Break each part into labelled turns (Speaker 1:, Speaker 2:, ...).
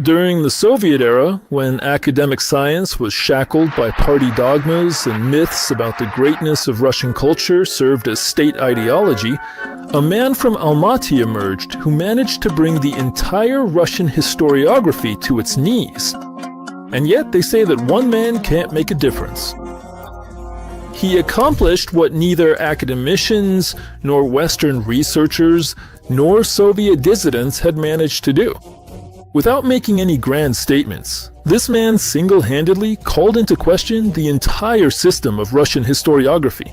Speaker 1: During the Soviet era, when academic science was shackled by party dogmas and myths about the greatness of Russian culture served as state ideology, a man from Almaty emerged who managed to bring the entire Russian historiography to its knees. And yet they say that one man can't make a difference. He accomplished what neither academicians, nor Western researchers, nor Soviet dissidents had managed to do. Without making any grand statements, this man single-handedly called into question the entire system of Russian historiography.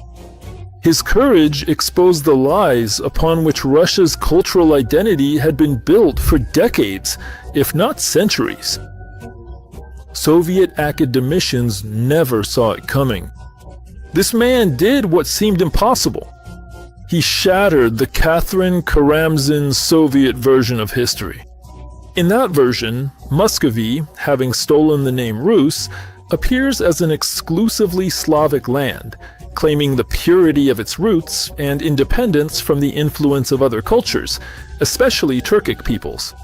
Speaker 1: His courage exposed the lies upon which Russia's cultural identity had been built for decades, if not centuries. Soviet academicians never saw it coming. This man did what seemed impossible. He shattered the Catherine Karamzin Soviet version of history. In that version, Muscovy, having stolen the name Rus, appears as an exclusively Slavic land, claiming the purity of its roots and independence from the influence of other cultures, especially Turkic peoples.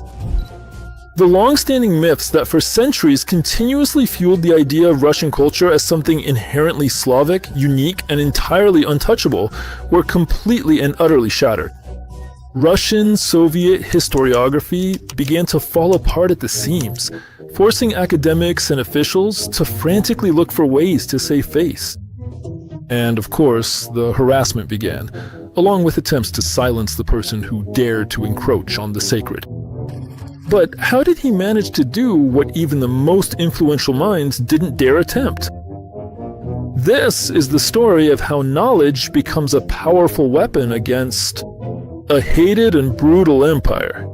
Speaker 1: The long-standing myths that for centuries continuously fueled the idea of Russian culture as something inherently Slavic, unique, and entirely untouchable were completely and utterly shattered. Russian Soviet historiography began to fall apart at the seams, forcing academics and officials to frantically look for ways to save face. And of course, the harassment began, along with attempts to silence the person who dared to encroach on the sacred. But how did he manage to do what even the most influential minds didn't dare attempt? This is the story of how knowledge becomes a powerful weapon against a hated and brutal empire.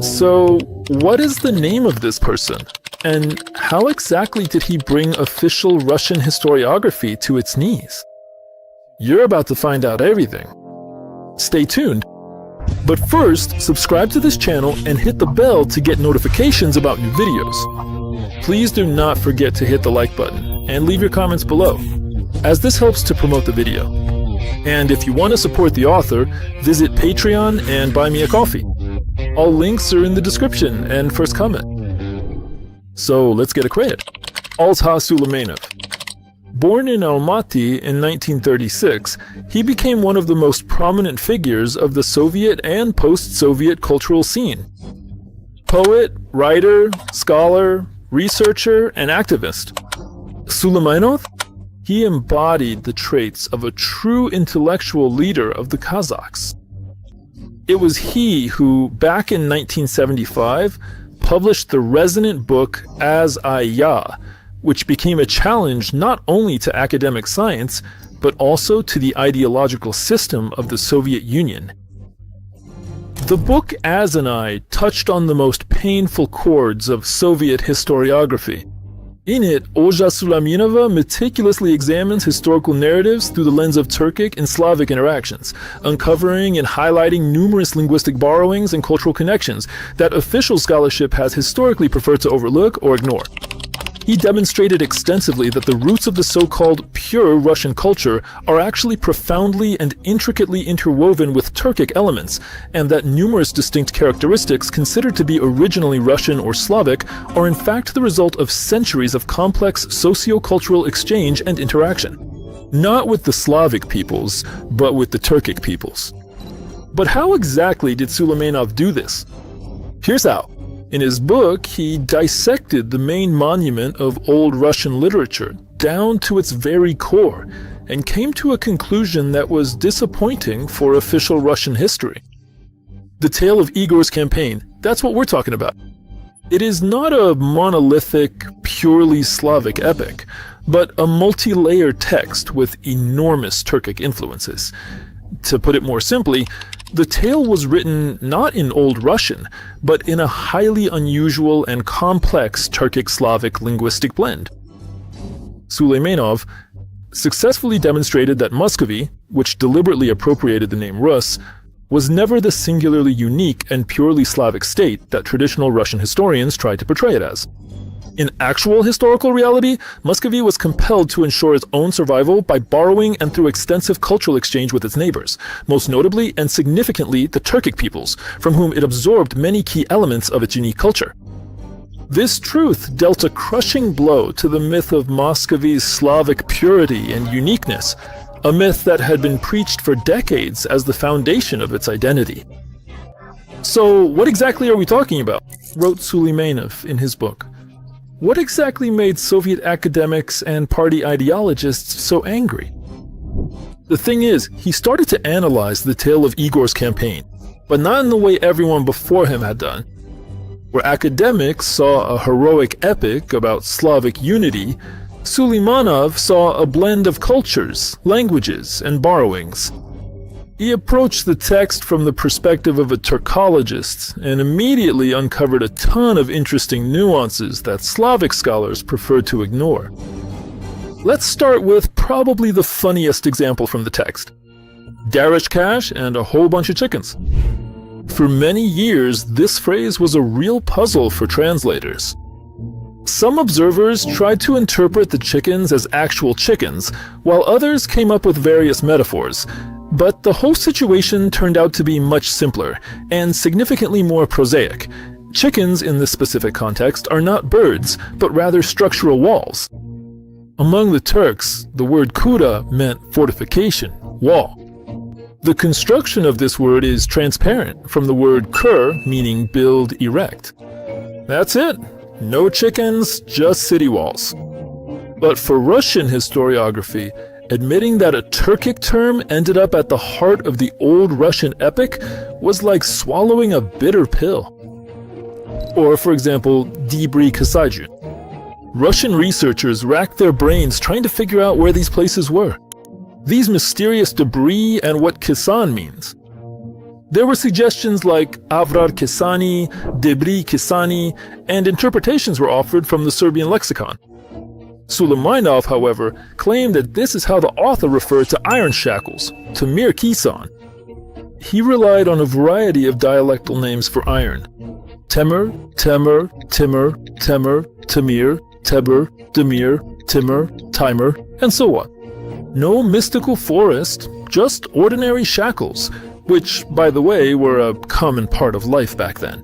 Speaker 1: So, what is the name of this person? And how exactly did he bring official Russian historiography to its knees? You're about to find out everything. Stay tuned. But first, subscribe to this channel and hit the bell to get notifications about new videos. Please do not forget to hit the like button and leave your comments below, as this helps to promote the video. And if you want to support the author, visit Patreon and buy me a coffee. All links are in the description and first comment. So let's get acquainted. Alta Suleymanov. Born in Almaty in 1936, he became one of the most prominent figures of the Soviet and post-Soviet cultural scene. Poet, writer, scholar, researcher, and activist. Suleymanov? He embodied the traits of a true intellectual leader of the Kazakhs. It was he who, back in 1975, published the resonant book As I Ya, which became a challenge not only to academic science, but also to the ideological system of the Soviet Union. The book As an I touched on the most painful chords of Soviet historiography. In it, Olga Suleymanova meticulously examines historical narratives through the lens of Turkic and Slavic interactions, uncovering and highlighting numerous linguistic borrowings and cultural connections that official scholarship has historically preferred to overlook or ignore. He demonstrated extensively that the roots of the so-called pure Russian culture are actually profoundly and intricately interwoven with Turkic elements, and that numerous distinct characteristics considered to be originally Russian or Slavic are in fact the result of centuries of complex socio-cultural exchange and interaction. Not with the Slavic peoples, but with the Turkic peoples. But how exactly did Suleymanov do this? Here's how. In his book, he dissected the main monument of old Russian literature down to its very core and came to a conclusion that was disappointing for official Russian history. The tale of Igor's campaign, that's what we're talking about. It is not a monolithic, purely Slavic epic, but a multi-layered text with enormous Turkic influences. To put it more simply, the tale was written not in Old Russian, but in a highly unusual and complex Turkic-Slavic linguistic blend. Suleymanov successfully demonstrated that Muscovy, which deliberately appropriated the name Rus, was never the singularly unique and purely Slavic state that traditional Russian historians tried to portray it as. In actual historical reality, Muscovy was compelled to ensure its own survival by borrowing and through extensive cultural exchange with its neighbors, most notably and significantly the Turkic peoples, from whom it absorbed many key elements of its unique culture. This truth dealt a crushing blow to the myth of Muscovy's Slavic purity and uniqueness, a myth that had been preached for decades as the foundation of its identity. So, what exactly are we talking about? Wrote Suleimanov in his book. What exactly made Soviet academics and party ideologists so angry? The thing is, he started to analyze the tale of Igor's campaign, but not in the way everyone before him had done. Where academics saw a heroic epic about Slavic unity, Suleimanov saw a blend of cultures, languages, and borrowings. He approached the text from the perspective of a Turkologist and immediately uncovered a ton of interesting nuances that Slavic scholars prefer to ignore. Let's start with probably the funniest example from the text. Darish cash and a whole bunch of chickens. For many years, this phrase was a real puzzle for translators. Some observers tried to interpret the chickens as actual chickens, while others came up with various metaphors. But the whole situation turned out to be much simpler, and significantly more prosaic. Chickens in this specific context are not birds, but rather structural walls. Among the Turks, the word kura meant fortification, wall. The construction of this word is transparent from the word kur, meaning build, erect. That's it. No chickens, just city walls. But for Russian historiography, admitting that a Turkic term ended up at the heart of the old Russian epic was like swallowing a bitter pill. Or, for example, Dibri Kasajun. Russian researchers racked their brains trying to figure out where these places were. These mysterious debris and what Kisan means. There were suggestions like Avrar Kisani, Debri Kisani, and interpretations were offered from the Serbian lexicon. Suleimanov, however, claimed that this is how the author referred to iron shackles, Tamir Kisan. He relied on a variety of dialectal names for iron. Temur, Temur, Timur, Temur, Tamir, Tebur, Demir, Timur, Timer, and so on. No mystical forest, just ordinary shackles, which, by the way, were a common part of life back then.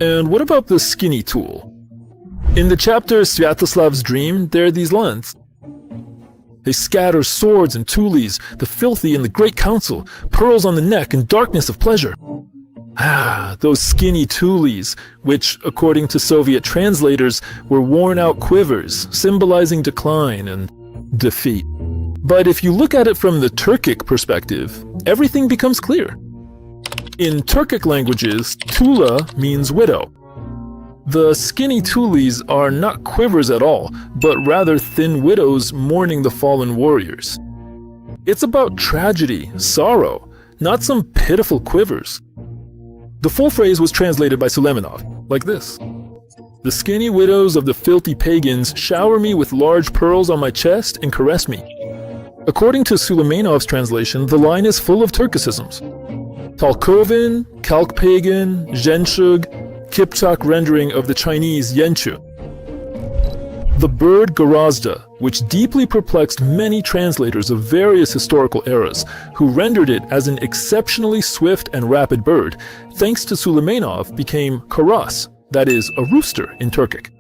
Speaker 1: And what about the skinny tool? In the chapter Sviatoslav's Dream, there are these lines. They scatter swords and tules, the filthy and the great council, pearls on the neck and darkness of pleasure. Ah, those skinny tules, which, according to Soviet translators, were worn-out quivers, symbolizing decline and defeat. But if you look at it from the Turkic perspective, everything becomes clear. In Turkic languages, tula means widow. The skinny tules are not quivers at all, but rather thin widows mourning the fallen warriors. It's about tragedy, sorrow, not some pitiful quivers. The full phrase was translated by Suleimanov, like this. The skinny widows of the filthy pagans shower me with large pearls on my chest and caress me. According to Suleimanov's translation, the line is full of Turkicisms. Talkovin, Kalkpagan, Zhenshug, Kipchak rendering of the Chinese Yenchu. The bird Garazda, which deeply perplexed many translators of various historical eras, who rendered it as an exceptionally swift and rapid bird, thanks to Suleimanov, became karas, that is, a rooster in Turkic.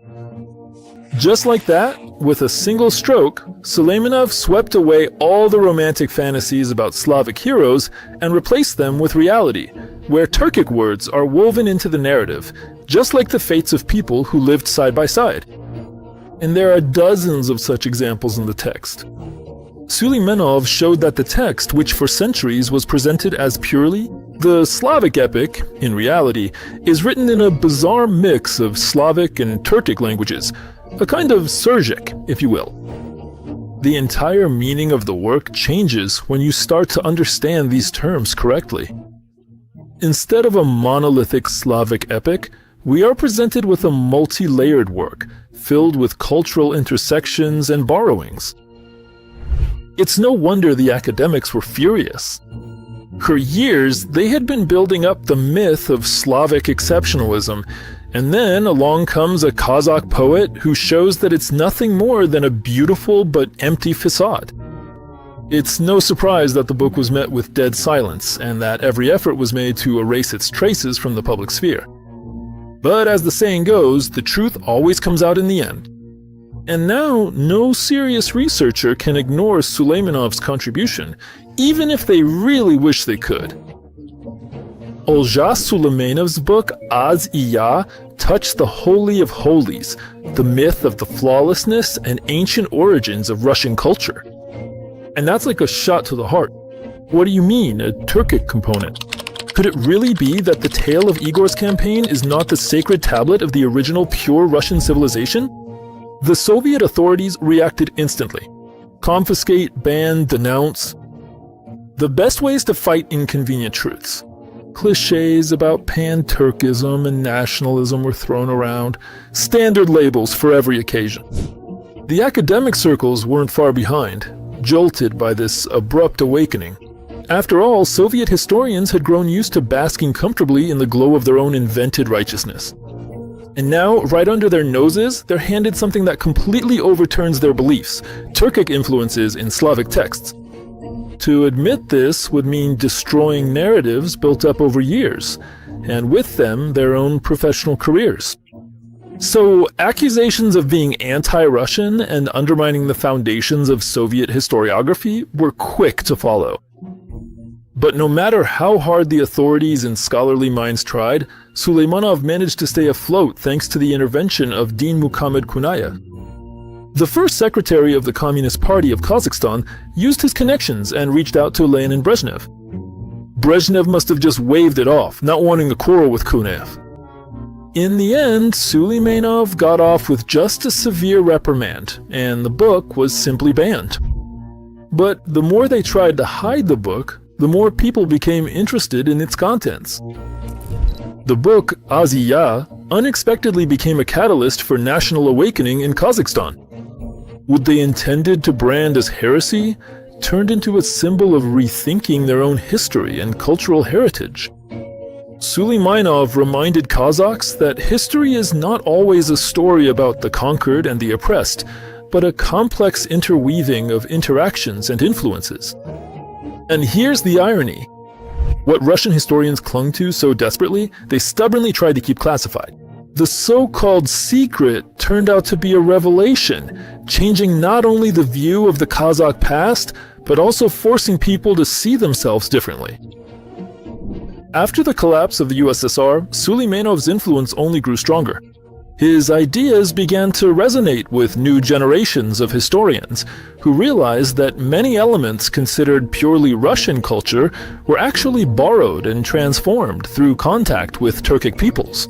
Speaker 1: Just like that, with a single stroke, Suleimanov swept away all the romantic fantasies about Slavic heroes and replaced them with reality, where Turkic words are woven into the narrative, just like the fates of people who lived side by side. And there are dozens of such examples in the text. Suleimanov showed that the text, which for centuries was presented as purely the Slavic epic, in reality, is written in a bizarre mix of Slavic and Turkic languages, a kind of Surgic, if you will. The entire meaning of the work changes when you start to understand these terms correctly. Instead of a monolithic Slavic epic, we are presented with a multi-layered work, filled with cultural intersections and borrowings. It's no wonder the academics were furious. For years, they had been building up the myth of Slavic exceptionalism, and then along comes a Kazakh poet who shows that it's nothing more than a beautiful but empty facade. It's no surprise that the book was met with dead silence, and that every effort was made to erase its traces from the public sphere. But as the saying goes, the truth always comes out in the end. And now, no serious researcher can ignore Suleymanov's contribution, even if they really wish they could. Olja Suleymanov's book, Az-İya, touched the Holy of Holies, the myth of the flawlessness and ancient origins of Russian culture. And that's like a shot to the heart. What do you mean, a Turkic component? Could it really be that the tale of Igor's campaign is not the sacred tablet of the original pure Russian civilization? The Soviet authorities reacted instantly. Confiscate, ban, denounce. The best ways to fight inconvenient truths. Clichés about pan-Turkism and nationalism were thrown around, standard labels for every occasion. The academic circles weren't far behind, jolted by this abrupt awakening. After all, Soviet historians had grown used to basking comfortably in the glow of their own invented righteousness. And now, right under their noses, they're handed something that completely overturns their beliefs, Turkic influences in Slavic texts. To admit this would mean destroying narratives built up over years, and with them, their own professional careers. So, accusations of being anti-Russian and undermining the foundations of Soviet historiography were quick to follow. But no matter how hard the authorities and scholarly minds tried, Suleymanov managed to stay afloat thanks to the intervention of Din Muhammad Kunaya. The first secretary of the Communist Party of Kazakhstan used his connections and reached out to Lenin Brezhnev. Brezhnev must have just waved it off, not wanting to quarrel with Kunayev. In the end, Suleymanov got off with just a severe reprimand, and the book was simply banned. But the more they tried to hide the book, the more people became interested in its contents. The book, Az-İya, unexpectedly became a catalyst for national awakening in Kazakhstan. What they intended to brand as heresy turned into a symbol of rethinking their own history and cultural heritage. Suleymanov reminded Kazakhs that history is not always a story about the conquered and the oppressed, but a complex interweaving of interactions and influences. And here's the irony. What Russian historians clung to so desperately, they stubbornly tried to keep classified. The so-called secret turned out to be a revelation, changing not only the view of the Kazakh past, but also forcing people to see themselves differently. After the collapse of the USSR, Suleymanov's influence only grew stronger. His ideas began to resonate with new generations of historians, who realized that many elements considered purely Russian culture were actually borrowed and transformed through contact with Turkic peoples.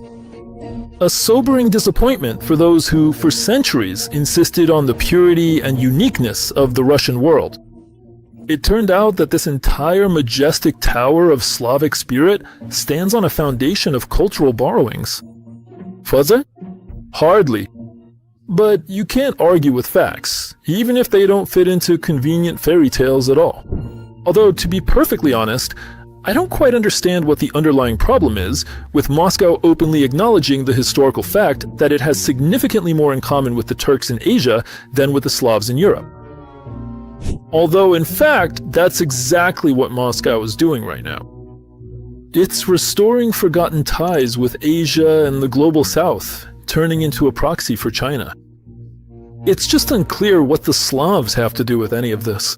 Speaker 1: A sobering disappointment for those who, for centuries, insisted on the purity and uniqueness of the Russian world. It turned out that this entire majestic tower of Slavic spirit stands on a foundation of cultural borrowings. Fuzzy? Hardly. But you can't argue with facts, even if they don't fit into convenient fairy tales at all. Although, to be perfectly honest, I don't quite understand what the underlying problem is, with Moscow openly acknowledging the historical fact that it has significantly more in common with the Turks in Asia than with the Slavs in Europe. Although, in fact, that's exactly what Moscow is doing right now. It's restoring forgotten ties with Asia and the global South, turning into a proxy for China. It's just unclear what the Slavs have to do with any of this.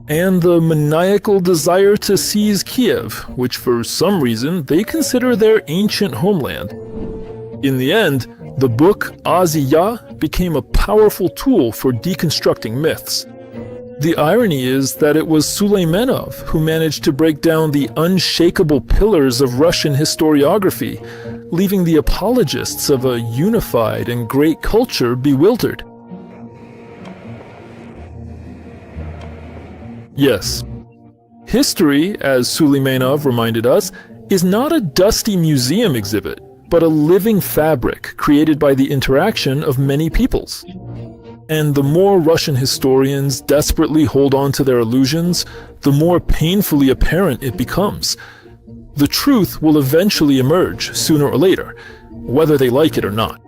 Speaker 1: And the maniacal desire to seize Kiev, which for some reason they consider their ancient homeland. In the end, the book Az-İya became a powerful tool for deconstructing myths. The irony is that it was Suleymanov who managed to break down the unshakable pillars of Russian historiography, leaving the apologists of a unified and great culture bewildered. Yes, history, as Suleymanov reminded us, is not a dusty museum exhibit, but a living fabric created by the interaction of many peoples. And the more Russian historians desperately hold on to their illusions, the more painfully apparent it becomes. The truth will eventually emerge sooner or later, whether they like it or not.